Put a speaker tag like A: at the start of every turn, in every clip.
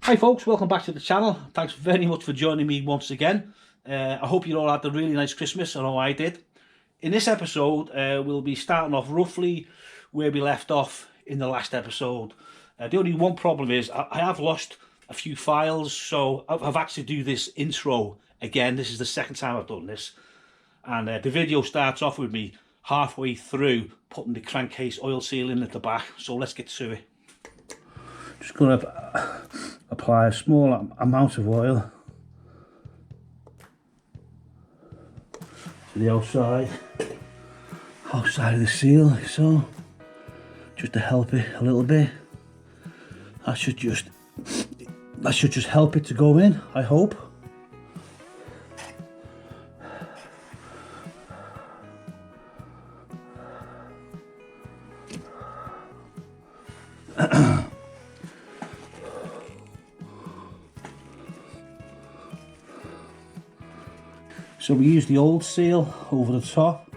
A: Hi folks, welcome back to the channel. Thanks very much for joining me once again. I hope you all had a really nice Christmas. I know I did. In this episode, we'll be starting off roughly where we left off in the last episode. The only one problem is I have lost a few files, so I've actually do this intro again. This is the second time I've done this. And the video starts off with me halfway through putting the crankcase oil seal in at the back. So let's get to it. Just going to apply a small amount of oil to the outside of the seal, like so, just to help it a little bit. That should just help it to go in, I hope. So we use the old seal over the top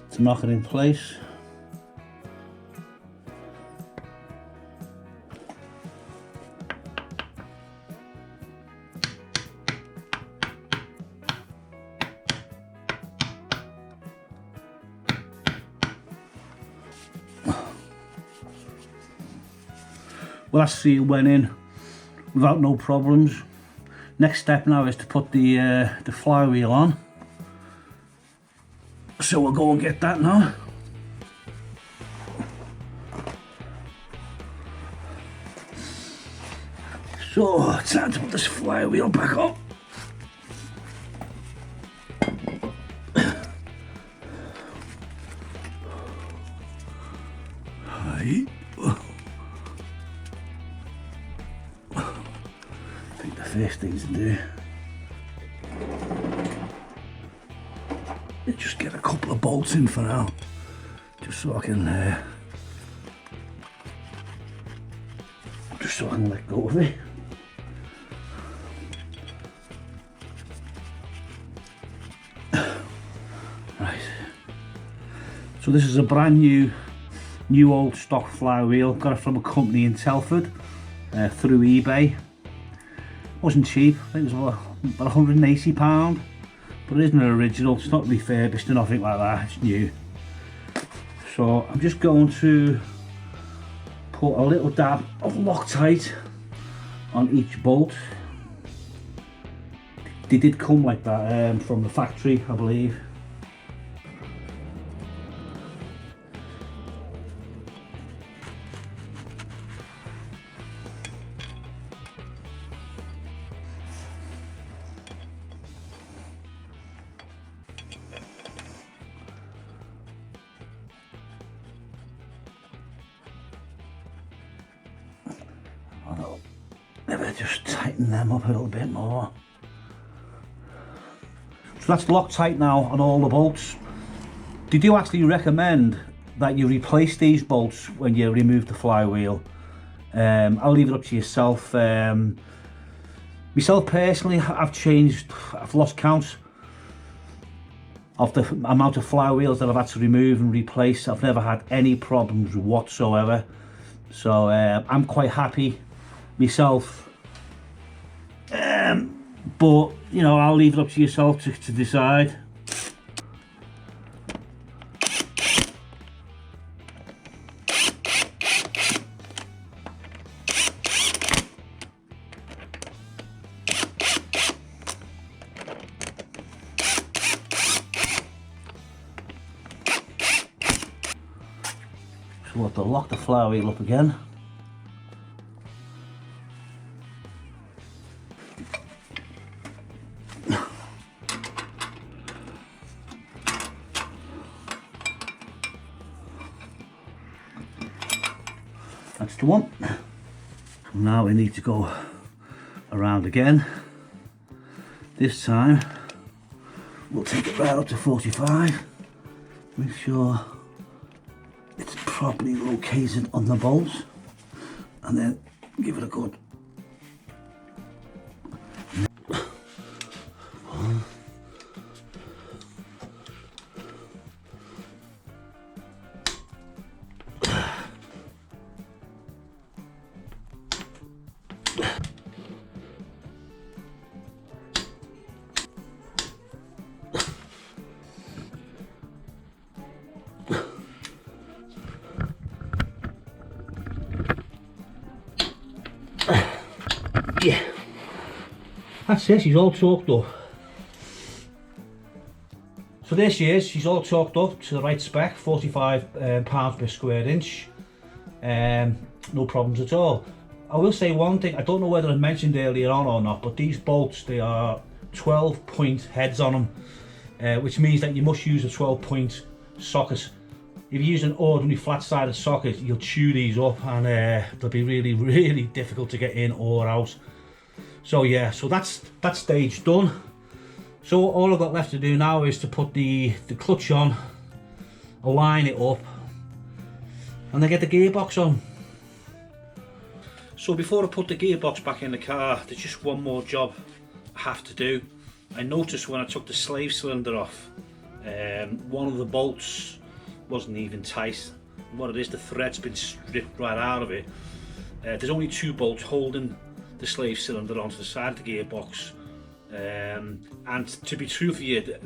A: to knock it in place. Well, that seal went in without no problems. Next step now is to put the flywheel on. So we'll go and get that now. So it's time to put this flywheel back on. Right. I think the first thing to do is just get a couple of bolts in for now, just so I can let go of it. Right. So this is a brand new old stock flywheel. Got it from a company in Telford through eBay. Wasn't cheap. I think it was about £180, but it isn't an original. It's not refurbished or nothing like that. It's new. So I'm just going to put a little dab of Loctite on each bolt. They did come like that from the factory, I believe. Maybe just tighten them up a little bit more. So that's Loctite now on all the bolts. They do actually recommend that you replace these bolts when you remove the flywheel. I'll leave it up to yourself. Myself personally, I've lost count of the amount of flywheels that I've had to remove and replace. I've never had any problems whatsoever. So I'm quite happy myself, but you know, I'll leave it up to yourself to decide. So we'll have to lock the flywheel up again. That's the one. Now we need to go around again. This time we'll take it right up to 45. Make sure it's properly located on the bolts, and then give it a good Yeah, that's it, she's all torqued up. So there she is, she's all torqued up to the right spec, 45 pounds per square inch. No problems at all. I will say one thing, I don't know whether I mentioned earlier on or not, but these bolts, they are 12 point heads on them, which means that you must use a 12 point socket. If you use an ordinary flat sided socket, you'll chew these up and they'll be really difficult to get in or out. So yeah, so that's that stage done. So all I've got left to do now is to put the clutch on, align it up, and then get the gearbox on. So before I put the gearbox back in the car, there's just one more job I have to do. I noticed when I took the slave cylinder off, one of the bolts wasn't even tight. What it is, the thread's been stripped right out of it. There's only 2 bolts holding the slave cylinder onto the side of the gearbox. And to be true for you,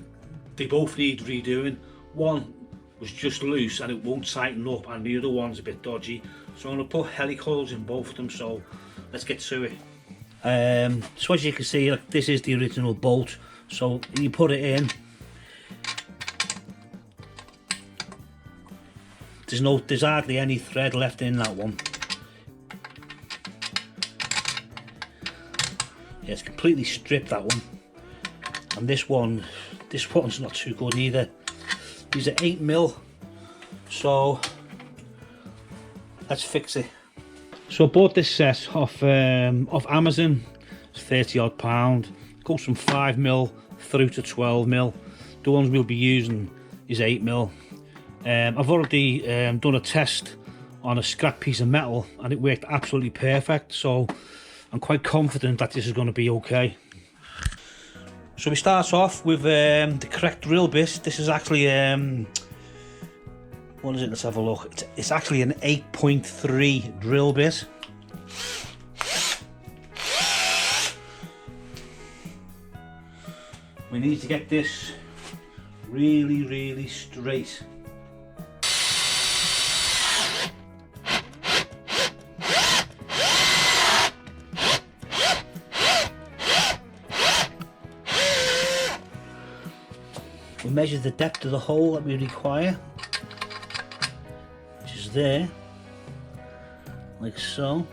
A: they both need redoing. One was just loose and it won't tighten up, and the other one's a bit dodgy. So I'm going to put Helicoils in both of them, so let's get to it. So as you can see, like, this is the original bolt. So you put it in. There's hardly any thread left in that one. Yeah, it's completely stripped, that one. And this one's not too good either. These are 8mm, so let's fix it. So I bought this set off Amazon. It's 30 odd pound. Goes from 5mm through to 12mm. The ones we'll be using is 8mm. I've already done a test on a scrap piece of metal and it worked absolutely perfect, so I'm quite confident that this is going to be okay. So we start off with the correct drill bit. This is actually, what is it? Let's have a look. It's actually an 8.3 drill bit. We need to get this really straight. We measure the depth of the hole that we require, which is there, like so.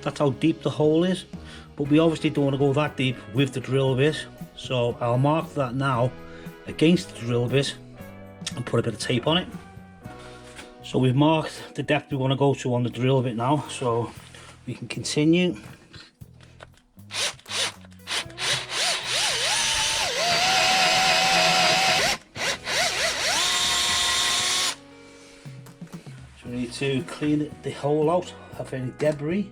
A: That's how deep the hole is, but we obviously don't want to go that deep with the drill bit, so I'll mark that now against the drill bit and put a bit of tape on it. So we've marked the depth we want to go to on the drill bit now, so we can continue. We need to clean the hole out of any debris.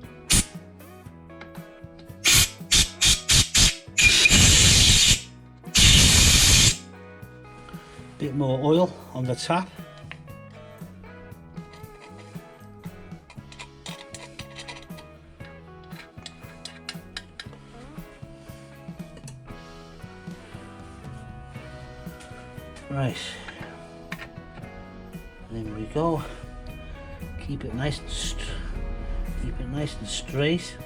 A: Bit more oil on the tap. Right. There we go. Keep it nice and straight.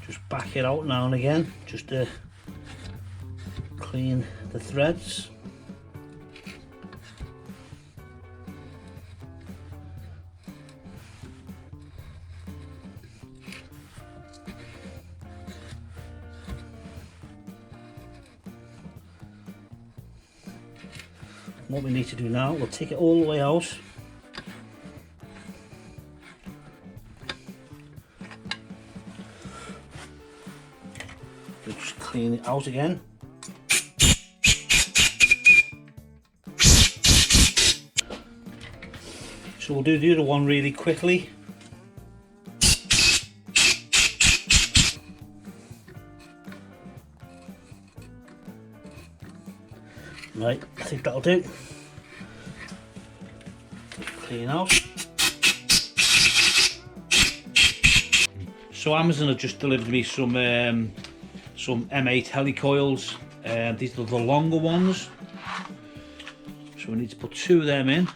A: Just back it out now and again, just to clean the threads. What we need to do now, we'll take it all the way out. We'll just clean it out again. So we'll do the other one really quickly. Right, I think that'll do. Clean out. So Amazon have just delivered me some M8 Helicoils. These are the longer ones. So we need to put 2 of them in.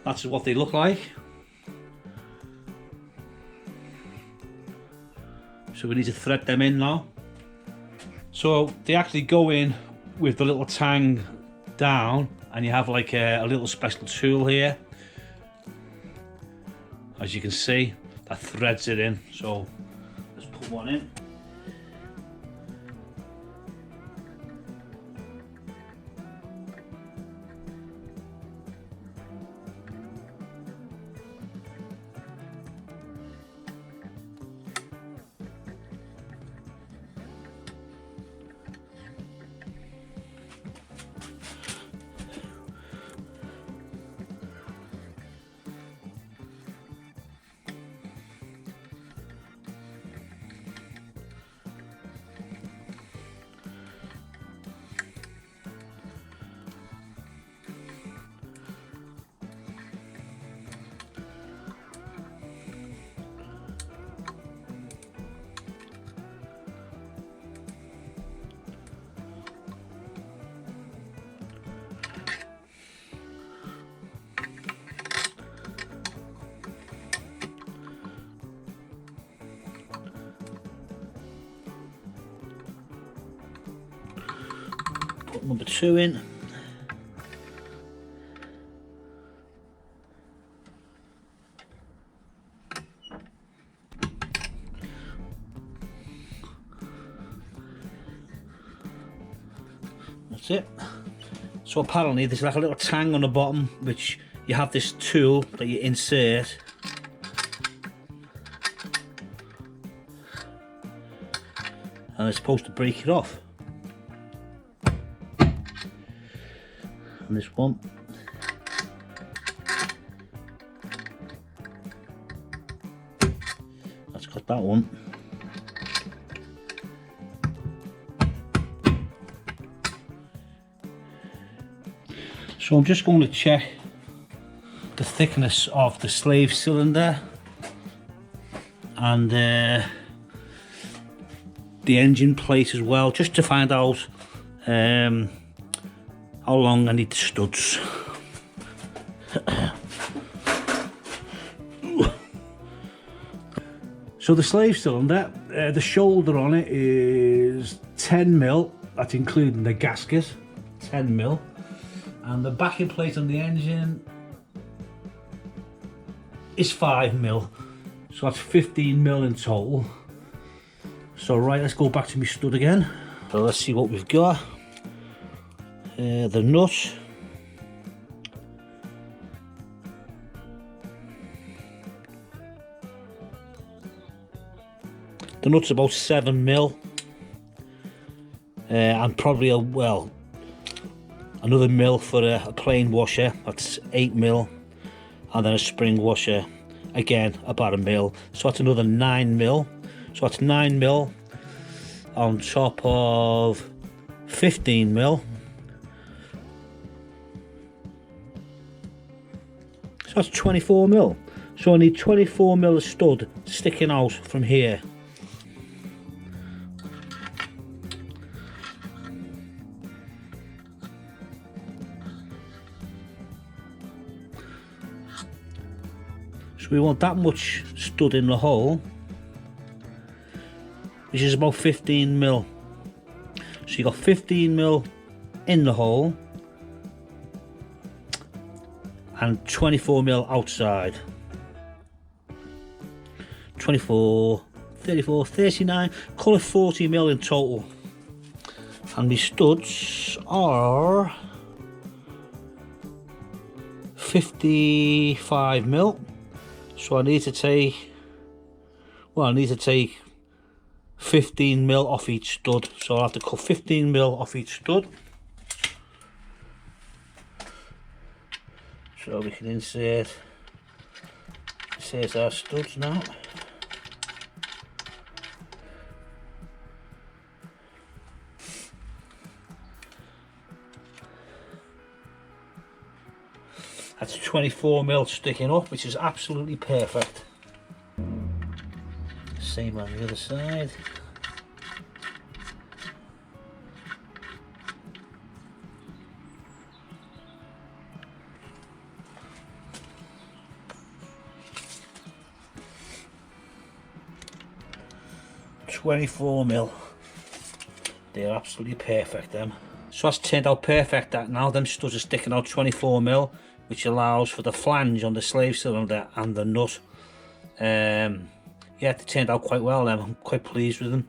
A: That's what they look like. So we need to thread them in now. So they actually go in with the little tang down, and you have like a little special tool here. As you can see, that threads it in. So let's put one in. Put number 2 in. That's it. So apparently there's like a little tang on the bottom, which you have this tool that you insert. And it's supposed to break it off. And this one. That's got that one. So I'm just going to check the thickness of the slave cylinder and the engine plate as well, just to find out how long I need the studs. So the slave cylinder, the shoulder on it is 10mm, that's including the gasket, 10mm. And the backing plate on the engine is 5mm, so that's 15mm in total. So right, let's go back to my stud again. So let's see what we've got. The nut. The nut's about 7mm, and probably another mil for a plain washer, that's 8mm, and then a spring washer, again about a mil, so that's another 9mm. So that's 9mm on top of 15mm. So that's 24mm. So I need 24mm of stud sticking out from here. So we want that much stud in the hole, which is about 15mm. So you got 15mm in the hole and 24mm outside. 24, 34, 39, call it 40mm in total. And my studs are 55mm. So I need to take 15mm off each stud. So I'll have to cut 15mm off each stud. So we can insert our studs now. That's 24mm sticking up, which is absolutely perfect. Same on the other side. $24mm. They're absolutely perfect, them. So that's turned out perfect. That now them studs are sticking out 24mm, which allows for the flange on the slave cylinder and the nut. Yeah, they turned out quite well. I'm quite pleased with them.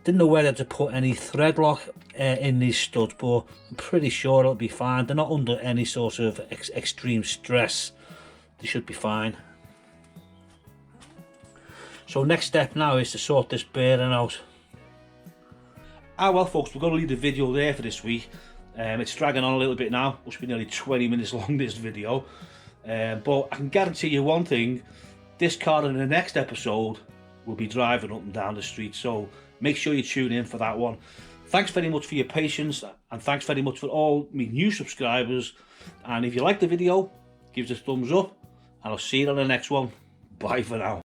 A: Didn't know whether to put any thread lock in these studs, but I'm pretty sure it'll be fine. They're not under any sort of extreme stress. They should be fine. So next step now is to sort this bearing out. Well folks, we're going to leave the video there for this week. It's dragging on a little bit now. Must be nearly 20 minutes long, this video. But I can guarantee you one thing. This car in the next episode will be driving up and down the street. So make sure you tune in for that one. Thanks very much for your patience. And thanks very much for all my new subscribers. And if you like the video, give us a thumbs up. And I'll see you on the next one. Bye for now.